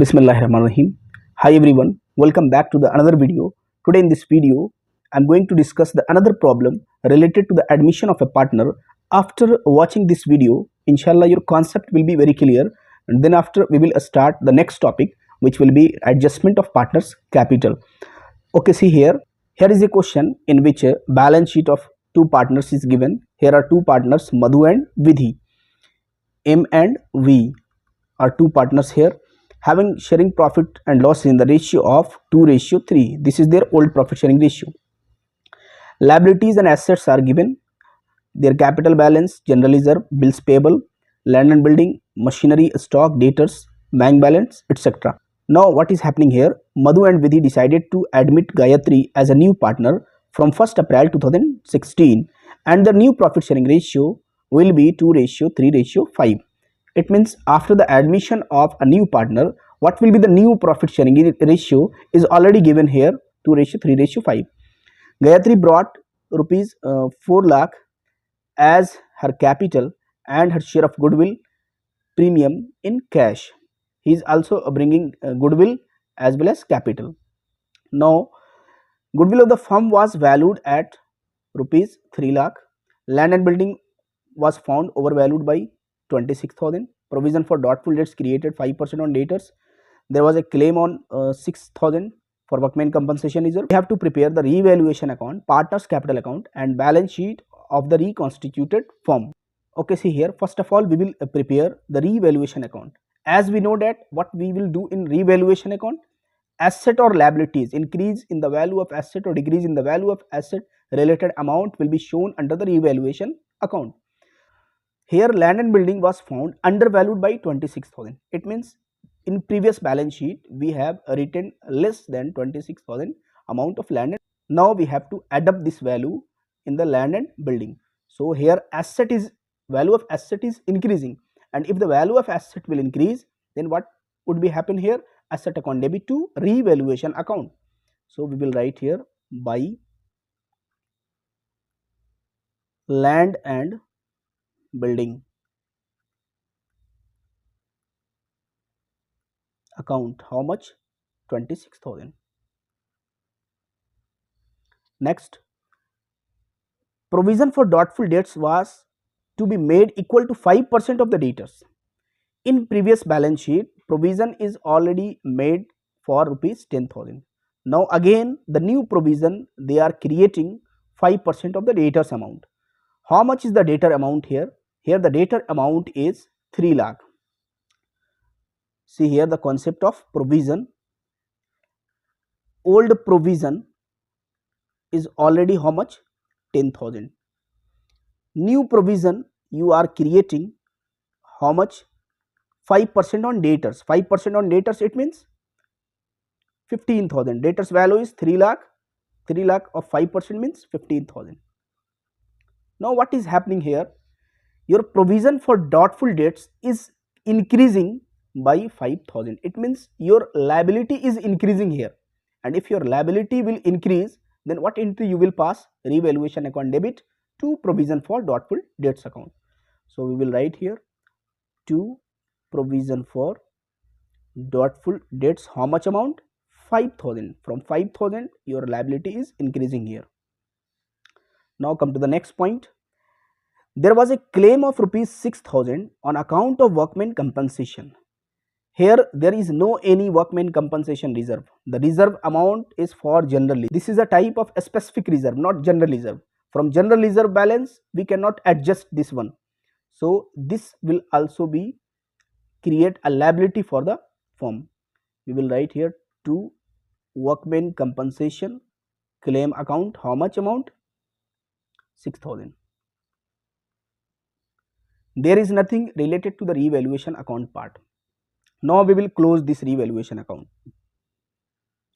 Bismillahirrahmanirrahim. Hi everyone, welcome back to the another video. Today in this video, I am going to discuss the another problem related to the admission of a partner. After watching this video, inshallah your concept will be very clear, and then after we will start the next topic, which will be adjustment of partners capital. Okay, see here. Here is a question in which a balance sheet of two partners is given. Here are two partners, Madhu and Vidhi. M and V are two partners here, having sharing profit and loss in the ratio of 2:3. This is their old profit sharing ratio. Liabilities and assets are given. Their capital balance, general reserve, bills payable, land and building, machinery, stock, debtors, bank balance, etc. Now what is happening here? Madhu and Vidhi decided to admit Gayatri as a new partner from 1st April 2016, and the new profit sharing ratio will be 2:3:5. It means after the admission of a new partner, what will be the new profit sharing ratio is already given here, 2:3:5. Gayatri brought rupees 4 lakh as her capital and her share of goodwill premium in cash. He is also bringing goodwill as well as capital. Now, goodwill of the firm was valued at rupees 3 lakh. Land and building was found overvalued by 26,000. Provision for doubtful debts created 5% on debtors. There was a claim on 6,000 for workmen compensation reserve. We have to prepare the revaluation account, partners capital account and balance sheet of the reconstituted firm. Okay, see here, first of all we will prepare the revaluation account. As we know that what we will do in revaluation account, asset or liabilities increase in the value of asset or decrease in the value of asset, related amount will be shown under the revaluation account. Here land and building was found undervalued by 26,000. It means in previous balance sheet we have written less than 26,000 amount of land. Now we have to add up this value in the land and building. So here asset is, value of asset is increasing, and if the value of asset will increase, then what would be happen here? Asset account debit to revaluation account. So we will write here by land and building account, how much? 26,000. Next, provision for doubtful debts was to be made equal to 5% of the debtors. In previous balance sheet, provision is already made for rupees 10,000. Now again the new provision they are creating 5% of the debtors amount. How much is the debtor amount here? Here the debtor amount is 3 lakh. See here the concept of provision. Old provision is already how much? 10,000. New provision you are creating how much? 5% on debtors. 5% on debtors, it means 15,000. Debtors value is 3 lakh. 3 lakh of 5% means 15,000. Now what is happening here? Your provision for doubtful debts is increasing by 5,000. It means your liability is increasing here, and if your liability will increase, then what entry you will pass? Revaluation account debit to provision for doubtful debts account. So we will write here to provision for doubtful debts, how much amount? 5,000. From 5,000 your liability is increasing here. Now come to the next point. There was a claim of rupees 6,000 on account of workmen compensation. Here there is no any workmen compensation reserve. The reserve amount is for general reserve. This is a type of a specific reserve, not general reserve. From general reserve balance we cannot adjust this one. So this will also be create a liability for the firm. We will write here to workmen compensation claim account, how much amount? 6,000. There is nothing related to the revaluation account part. Now we will close this revaluation account.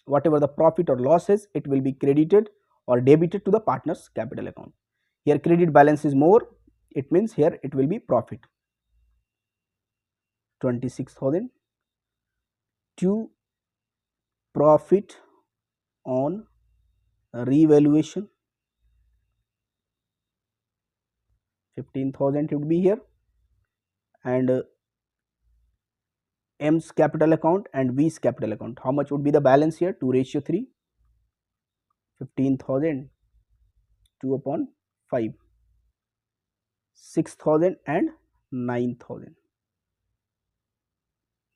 Whatever the profit or losses, it will be credited or debited to the partner's capital account. Here credit balance is more, it means here it will be profit. 26,000 to profit on revaluation. 15,000 would be here, and M's capital account and V's capital account. How much would be the balance here? 2:3, 15,000, 2 upon 5, 6,000 and 9,000.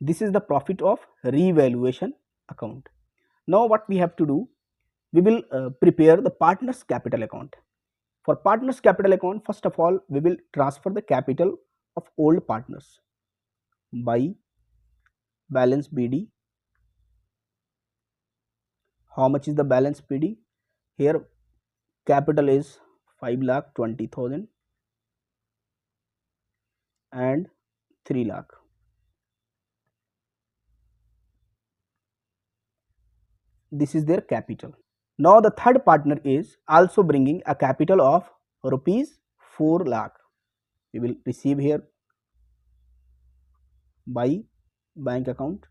This is the profit of revaluation account. Now what we have to do? We will prepare the partner's capital account. For partner's capital account, first of all, we will transfer the capital of old partners by balance BD. How much is the balance BD? Here capital is 5,20,000 and 3 lakh. This is their capital. Now the third partner is also bringing a capital of rupees 4 lakh. We will receive here by bank account.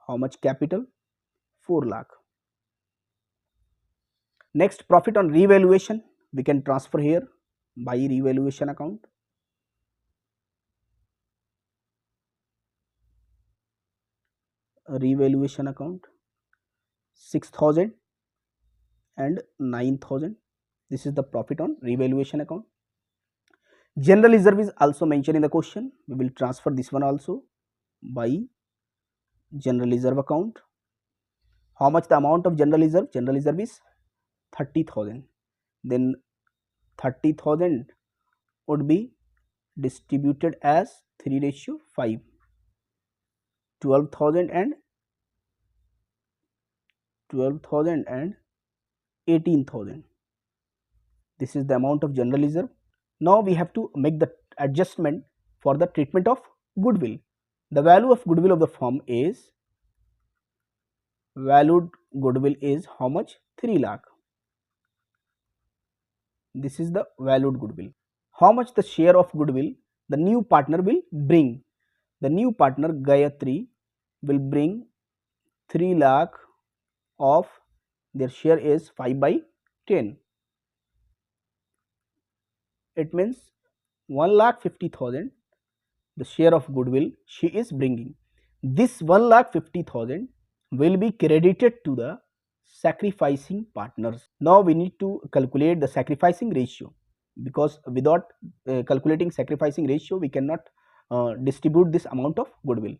How much capital? 4 lakh. Next, profit on revaluation we can transfer here by revaluation account. Revaluation account 6,000 and 9,000. This is the profit on revaluation account. General reserve is also mentioned in the question. We will transfer this one also by general reserve account. How much the amount of general reserve? General reserve is 30,000. Then 30,000 would be distributed as 3:5, 12,000 and 18,000. This is the amount of general reserve. Now we have to make the adjustment for the treatment of goodwill. The value of goodwill of the firm is, valued goodwill is how much? 3 lakh. This is the valued goodwill. How much the share of goodwill the new partner will bring? The new partner Gayatri will bring 3 lakh of, their share is 5/10. It means 1,50,000 the share of goodwill she is bringing. This 1,50,000 will be credited to the sacrificing partners. Now we need to calculate the sacrificing ratio, because without calculating sacrificing ratio we cannot distribute this amount of goodwill.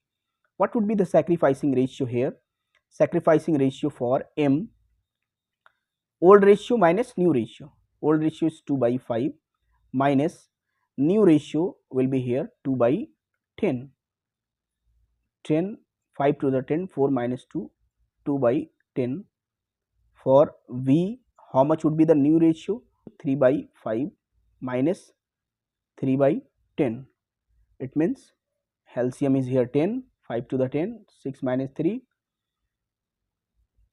What would be the sacrificing ratio here? Sacrificing ratio for M, old ratio minus new ratio. Old ratio is 2/5 minus new ratio will be here 2/10. 10, 5 to the 10, 4 minus 2, 2/10. For V, how much would be the new ratio? 3/5 minus 3/10. It means LCM is here 10, 5 to the 10, 6 minus 3,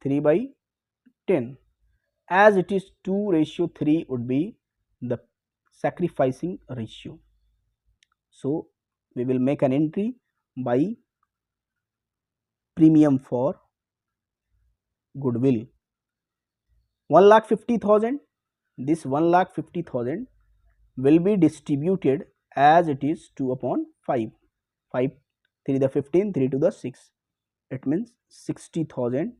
3/10. As it is 2:3 would be the sacrificing ratio. So we will make an entry by premium for goodwill. 1,50,000. This 1,50,000 will be distributed as it is 2 upon 5. 5, 3 to the 15, 3 to the 6. It means 60,000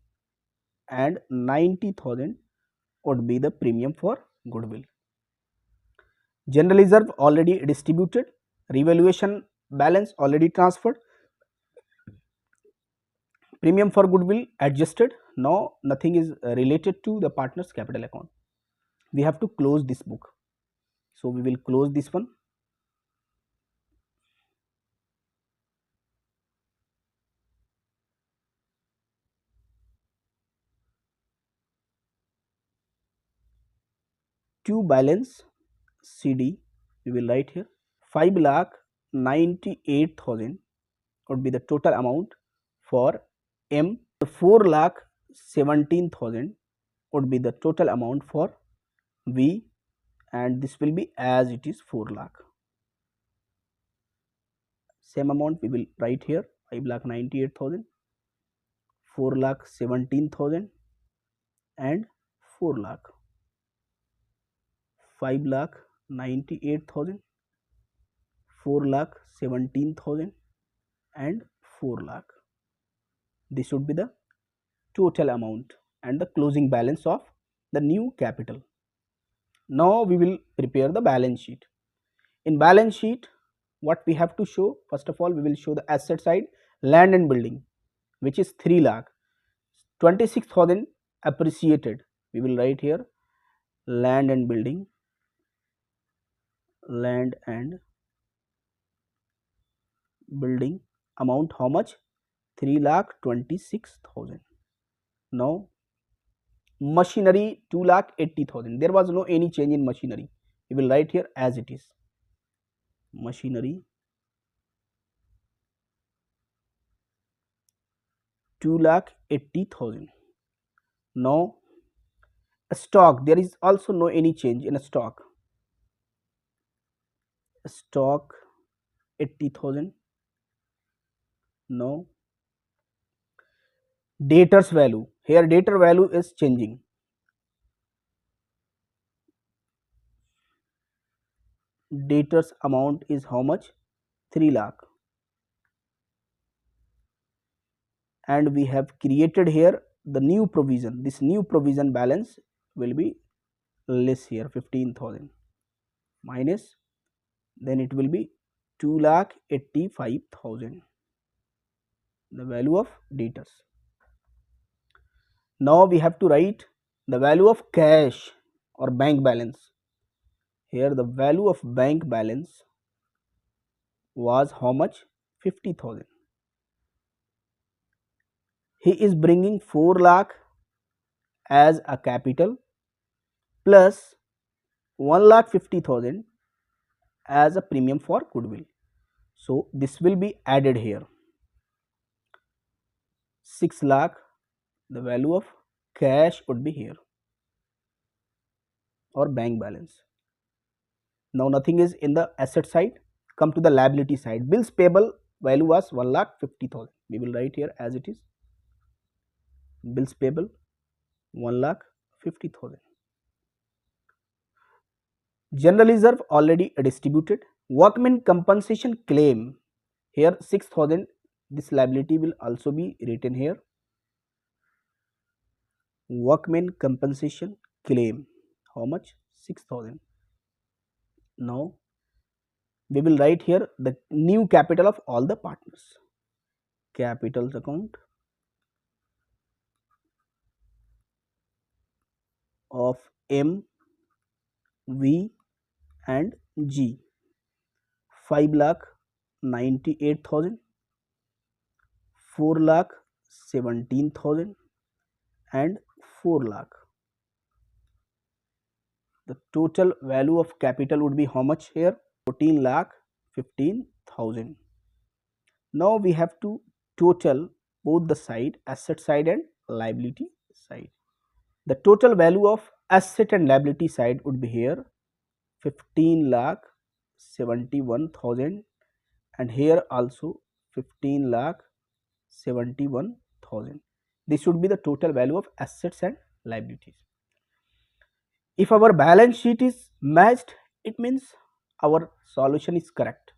and 90,000 would be the premium for goodwill. General reserve already distributed, revaluation balance already transferred, premium for goodwill adjusted. Now nothing is related to the partner's capital account. We have to close this book. So we will close this one. To balance CD, we will write here 5,98,000 would be the total amount for M. 4,17,000 would be the total amount for V, and this will be as it is 4 lakh. Same amount we will write here 5,98,000, 4,17,000 and 4 lakh. 5,98,000, 4,17,000 and 4 lakh. This should be the total amount and the closing balance of the new capital. Now we will prepare the balance sheet. In balance sheet, what we have to show, first of all we will show the asset side, land and building, which is 3 lakh, 26,000 appreciated. We will write here land and building, land and building amount how much, 3 lakh 26,000. Now machinery 2 lakh 80,000, there was no any change in machinery, we will write here as it is, machinery 2 lakh 80,000. Now stock, there is also no any change in stock, stock 80,000. Now debtors value, here debtor value is changing, debtors amount is how much, 3 lakh, and we have created here the new provision, this new provision balance will be less here, 15,000 minus, then it will be 2 lakh 85,000, the value of debtors. Now we have to write the value of cash or bank balance. Here the value of bank balance was how much, 50,000. He is bringing 4 lakh as a capital plus 1 lakh 50,000 as a premium for goodwill. So this will be added here, 6 lakh, the value of cash would be here or bank balance. Now nothing is in the asset side. Come to the liability side. Bills payable value was 1 lakh 50,000. We will write here as it is. Bills payable 1 lakh 50,000. General reserve already distributed. Workman compensation claim, here 6,000. This liability will also be written here. Workman compensation claim, how much, 6,000. Now we will write here the new capital of all the partners. Capitals account of M, V and G, 5 lakh 98,000, 4 lakh 17,000 and 4 lakh. The total value of capital would be how much here, 14 lakh 15,000. Now we have to total both the side, asset side and liability side. The total value of asset and liability side would be here 15 lakh 71,000 and here also 15 lakh 71,000. This should be the total value of assets and liabilities. If our balance sheet is matched, it means our solution is correct.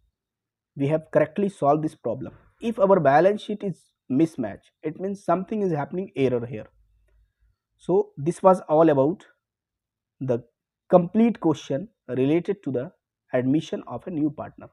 We have correctly solved this problem. If our balance sheet is mismatched, it means something is happening error here. So this was all about the complete question related to the admission of a new partner.